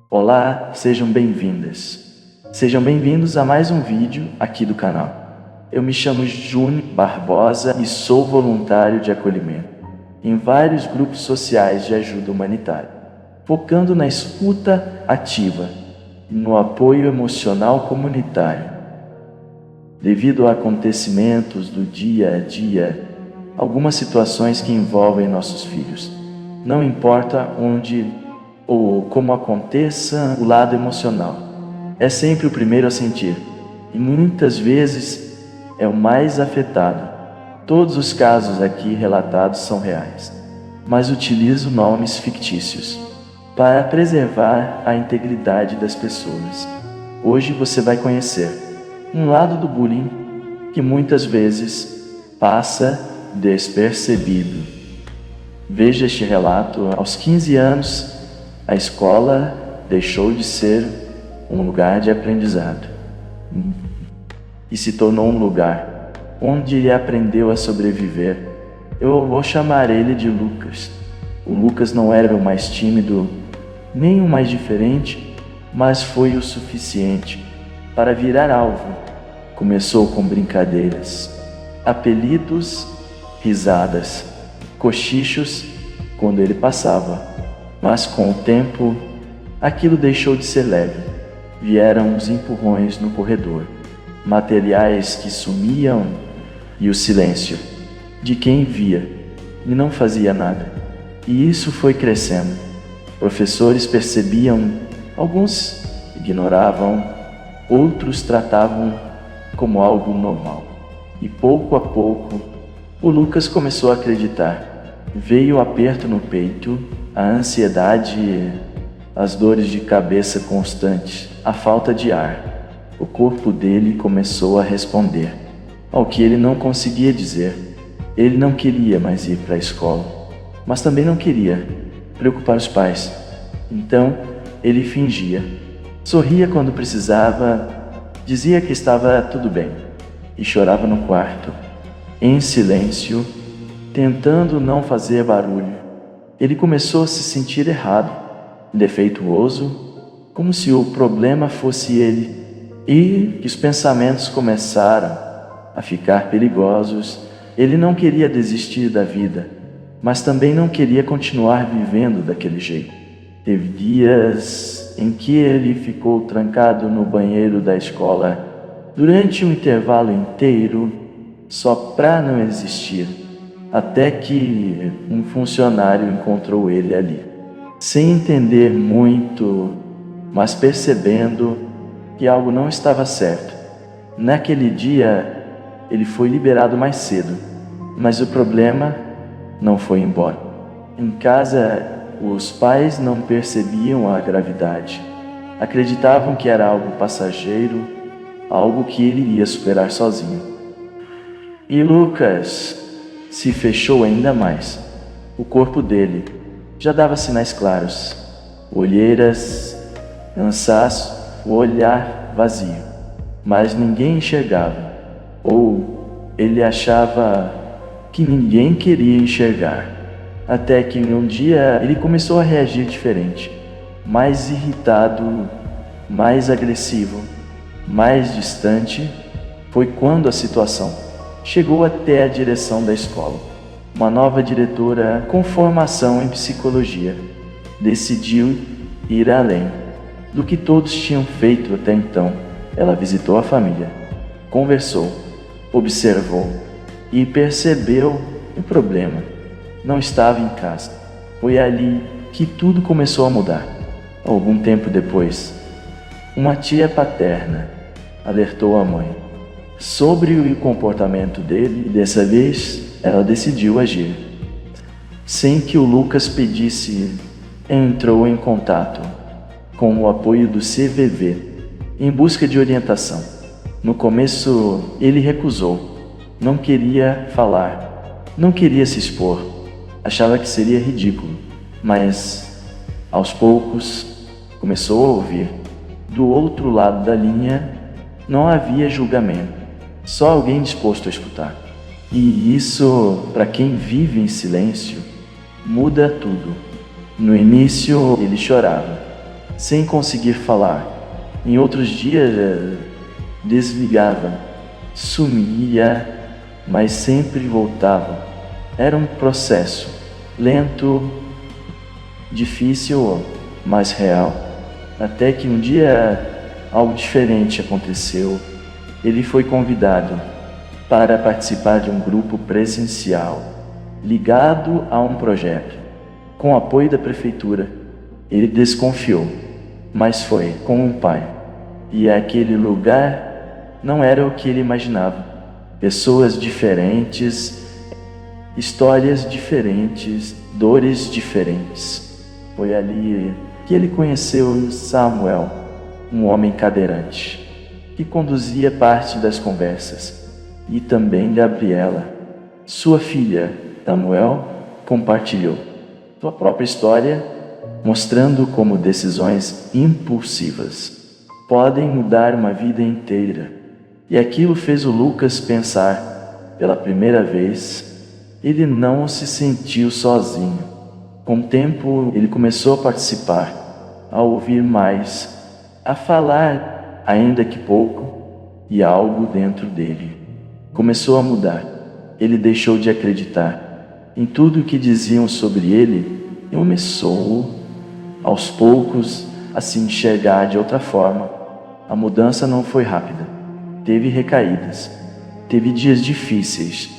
Olá, sejam bem-vindas. Sejam bem-vindos a mais um vídeo aqui do canal. Eu me chamo Júnior Barbosa e sou voluntário de acolhimento em vários grupos sociais de ajuda humanitária, focando na escuta ativa e no apoio emocional comunitário. Devido a acontecimentos do dia a dia, algumas situações que envolvem nossos filhos, não importa onde ou como aconteça, o lado emocional é sempre o primeiro a sentir e muitas vezes é o mais afetado. Todos os casos aqui relatados são reais, mas utilizo nomes fictícios para preservar a integridade das pessoas. Hoje você vai conhecer um lado do bullying que muitas vezes passa despercebido. Veja este relato. Aos 15 anos, a escola deixou de ser um lugar de aprendizado e se tornou um lugar onde ele aprendeu a sobreviver. Eu vou chamar ele de Lucas. O Lucas não era o mais tímido, nem o mais diferente, mas foi o suficiente para virar alvo. Começou com brincadeiras, apelidos, risadas, cochichos quando ele passava, mas com o tempo aquilo deixou de ser leve. Vieram os empurrões no corredor, materiais que sumiam e o silêncio de quem via e não fazia nada. E isso foi crescendo. Professores percebiam, alguns ignoravam, outros tratavam como algo normal. E pouco a pouco, o Lucas começou a acreditar. Veio o aperto no peito, a ansiedade, as dores de cabeça constantes, a falta de ar. O corpo dele começou a responder ao que ele não conseguia dizer. Ele não queria mais ir para a escola, mas também não queria preocupar os pais. Então, ele fingia. Sorria quando precisava, dizia que estava tudo bem e chorava no quarto, em silêncio, tentando não fazer barulho. Ele começou a se sentir errado, defeituoso, como se o problema fosse ele, e que os pensamentos começaram a ficar perigosos. Ele não queria desistir da vida, mas também não queria continuar vivendo daquele jeito. Teve dias em que ele ficou trancado no banheiro da escola durante um intervalo inteiro, só para não existir, até que um funcionário encontrou ele ali, sem entender muito, mas percebendo que algo não estava certo. Naquele dia, ele foi liberado mais cedo, mas o problema não foi embora. Em casa, os pais não percebiam a gravidade. Acreditavam que era algo passageiro, algo que ele iria superar sozinho. E Lucas se fechou ainda mais. O corpo dele já dava sinais claros: olheiras, cansaço, o olhar vazio. Mas ninguém enxergava. Ou ele achava que ninguém queria enxergar. Até que um dia ele começou a reagir diferente, mais irritado, mais agressivo, mais distante. Foi quando a situação chegou até a direção da escola. Uma nova diretora com formação em psicologia decidiu ir além do que todos tinham feito até então. Ela visitou a família, conversou, observou e percebeu o problema. Não estava em casa. Foi ali que tudo começou a mudar. Algum tempo depois, uma tia paterna alertou a mãe sobre o comportamento dele e dessa vez ela decidiu agir. Sem que o Lucas pedisse, entrou em contato com o apoio do CVV em busca de orientação. No começo, ele recusou, não queria falar, não queria se expor, achava que seria ridículo, mas aos poucos começou a ouvir. Do outro lado da linha não havia julgamento, só alguém disposto a escutar. E isso, para quem vive em silêncio, muda tudo. No início ele chorava, sem conseguir falar. Em outros dias, desligava, sumia, mas sempre voltava. Era um processo lento, difícil, mas real. Até que um dia algo diferente aconteceu. Ele foi convidado para participar de um grupo presencial ligado a um projeto, com o apoio da prefeitura. Ele desconfiou, mas foi com o pai. E aquele lugar não era o que ele imaginava. Pessoas diferentes, histórias diferentes, dores diferentes. Foi ali que ele conheceu Samuel, um homem cadeirante, que conduzia parte das conversas, e também Gabriela, sua filha. Samuel compartilhou sua própria história, mostrando como decisões impulsivas podem mudar uma vida inteira. E aquilo fez o Lucas pensar. Pela primeira vez, ele não se sentiu sozinho. Com o tempo, ele começou a participar, a ouvir mais, a falar, ainda que pouco, e algo dentro dele começou a mudar. Ele deixou de acreditar em tudo o que diziam sobre ele e começou, aos poucos, a se enxergar de outra forma. A mudança não foi rápida. Teve recaídas, teve dias difíceis,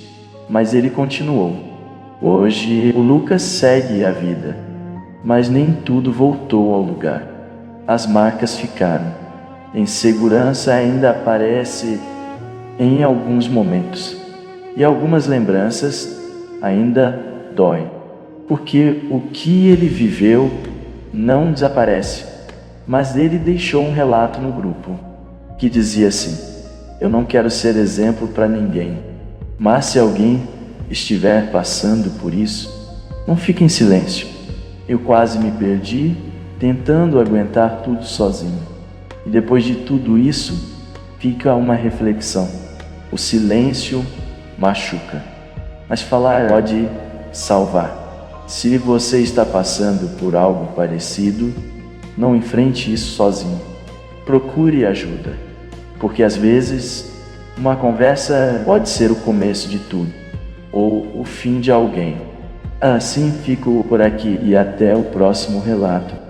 mas ele continuou. Hoje, o Lucas segue a vida, mas nem tudo voltou ao lugar. As marcas ficaram. Insegurança ainda aparece em alguns momentos, e algumas lembranças ainda doem, porque o que ele viveu não desaparece. Mas ele deixou um relato no grupo que dizia assim: eu não quero ser exemplo para ninguém, mas se alguém estiver passando por isso, não fique em silêncio. Eu quase me perdi tentando aguentar tudo sozinho. E depois de tudo isso, fica uma reflexão: o silêncio machuca, mas falar pode salvar. Se você está passando por algo parecido, não enfrente isso sozinho. Procure ajuda, porque às vezes uma conversa pode ser o começo de tudo, ou o fim de alguém. Assim fico por aqui e até o próximo relato.